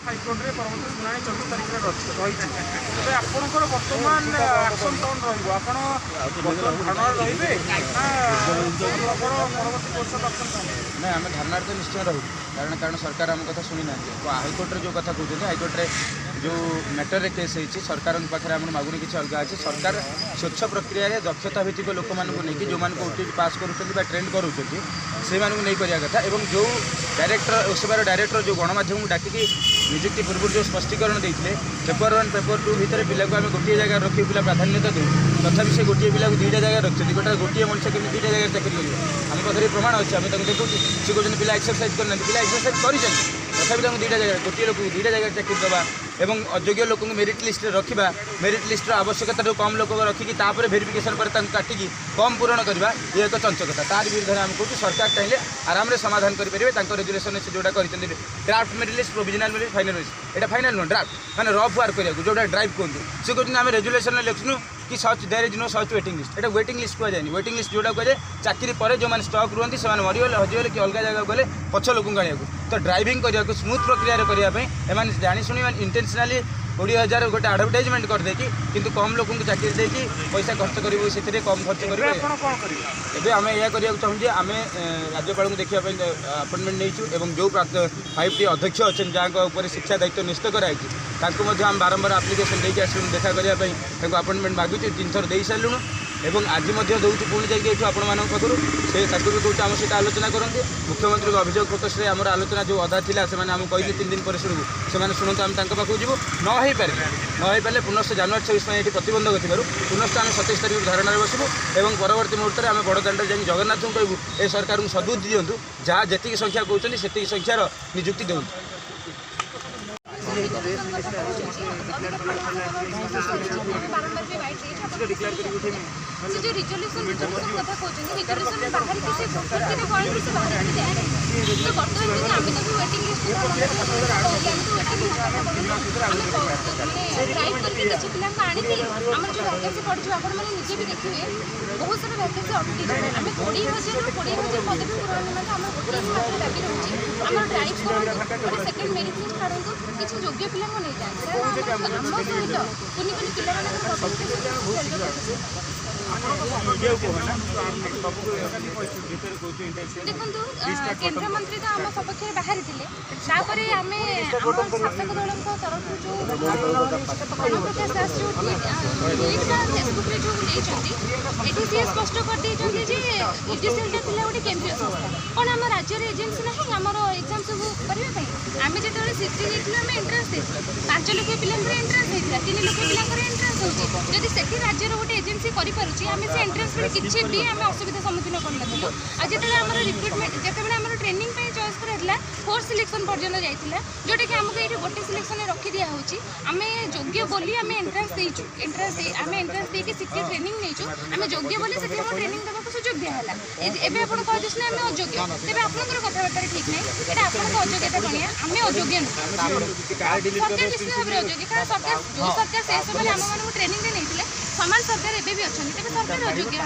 high court में परवर्त शुणाणी 24 तारीख रही तेज आपंकर बर्तमान एक्शन कौन रहा रे परवर्त ना आम धारणार तो निश्चय रहू कारण सरकार आम कथा शुणी ना हाइकोर्ट जो कथा कहते हाइकोर्ट जो मैटर रे केस होती सरकार पाखे आम मागुनी किसी अलग अच्छे सरकार स्वच्छ प्रक्रिया दक्षता भित्तिक लोक मानक जो मैंने ओटीटी पास कर ट्रेंड कर से नहीं करा कथा और जो डायरेक्टर ओसेबार डायरेक्टर जो गणमाध्यम डाकिकी निजुक्ति पूर्व जो स्पष्टीकरण देते पेपर 1 पेपर 2 भितर पिला को आम गोटे जगह रखी पिला प्राधान्यता दूँ तथापि से गोटे पिला को 2टा जगह रखते गोटे मनुष्य केमी 2टा जगह चाकरी कर आम पाखे प्रमाण अच्छे आम देखो सी कहते पिला एक्सरसाइज करना पिला एक्सरसाइज कर तथापि 2टा जगह गोटे लोक 2टा जगह चाकरी देवा एवं अयोग्य लोक मेरिट लिस्ट रखा मेरिट लिस्ट आवश्यकता कम लोक रखिकी भेरिफिकेशन पर काटिकी कम पूरण करवा ये एक चंचकता तार विरुद्ध आम कहूँ सरकार चाहिए आराम से समाधान करेंगे रेजुलेसन से जोटा कर draft merit list provisional merit final list एटा फाइनल नुह ड्राफ्ट मैंने रफ वार्क करा जोटा ड्राइव कहते सी कहते आम रेजुलेसन लिखुनु कि such there is no such waiting list एटा वेटिंग लिस्ट कह जाए वेटिंग लिस्ट जोटा कहे चाकरी पर जो मैंने स्टक रुहति से मरीगले हजिगले कि अलग जगह गले पछ लोक आने तो ड्राइविंग करने स्मूथ प्रक्रिया करने जाशुणी इंटेंशनाली 20,000 गोटे आडभटाइजमेंट करदे कि कम लोक चाकरी देकी पैसा खर्च करूँ से कम खर्च करें आम यह करने चाहूँ आम राज्यपाल को देखा अपॉइंटमेंट नहीं जो 5टी अध्यक्ष अच्छे जहाँ शिक्षा दायित्व निश्चित कराई आम बारंबार आप्लिकेसन देके आसलुँ देखा करने अपॉइंटमेंट मागुचे 3 थर दे सारूँ एवं आज दूँ पुणी जाइए आपण मान पाखु से कहूँ आम सहित आलोचना करते मुख्यमंत्री अभियोग प्रकोष्ठ आम आलोचना जो अधा था से कहले 3 दिन पर शुणु से शुणु आम पाखु जीव नई पारे पुनश्च जनवरी 26 ये प्रतिबंधक थी पुनश्च आम 27 तारीख धारणा बसबू और परवर्त मुहूर्त में आम बड़ दाण्ड जा जगन्नाथ को कहूँ ए सरकार को सबूत दिंतु जहाँ जी संख्या कहते से संख्यार निजुक्ति दूँ जो रिजोल्यूशन कथा कहते रिजोल्यूशन बाहर किसी प्रत्येक गणित से बाहर की जाए तो बर्तमान आम तो वेटिंग लिस्ट ड्राइव करके किसी पिला आनी आम जो वैकेंसी पड़े आप निजे भी देखिए बहुत सारा वैकेंसी अटकी आम 20,000 पदवी पूरण निम्ते आम गोटे मात्र दाबी रोचे आम ड्राइव करूँ सेकेंड मेरिट लिस्ट काढ़ू किसी योग्य पिला नहीं जाए आम सहित कुनि कुनि पिला देखो केन्द्र मंत्री तो आम सपक्ष बाहरी थे आम शासक दल तरफ जो प्रकाश दास जो फेसबुक जो ये सी स्पष्ट कर यूजीसीएल गोटे केन्द्रीय संस्था कौन आम राज्य एजेन्सी ना आम एग्जाम सब करने आम जो सीटी आम एंट्रांस 5 लाख पिला एंट्रांस होता 3 लाख पिला एंट्रांस होती जदि से राज्यर गोटे एजेन्सी करें आम से एंट्रांस किसी भी आम असुविधा सम्मुखीन करूँ आज जो रिक्रुटमेंट जिते आम ट्रेनिंग चॉइस कराइला 4th सिलेक्शन पर्यटन जाइए जोटा कि आमको ये गोटे सिलेक्शन रखी दिया आम योग्य बोली आम एंट्रांस देचु आम एंट्रांस देके सीटी ट्रेनिंग नहीं आम योग्य बोली से ट्रेनिंग देवाक सुजोग दिहला एवं आप कहते आम अयोग्य तेज आपंकर कथबार्ता ठीक ना यहाँ आपको अयोग्यता गणिया आम अयोग्य सरकार निश्चित भाव में अयोग्य कारण सरकार जो सरकार से समय आम मान ट्रेनिंग नहीं सामान सरकार एवं भी अच्छा तेज सरकार अयोग्य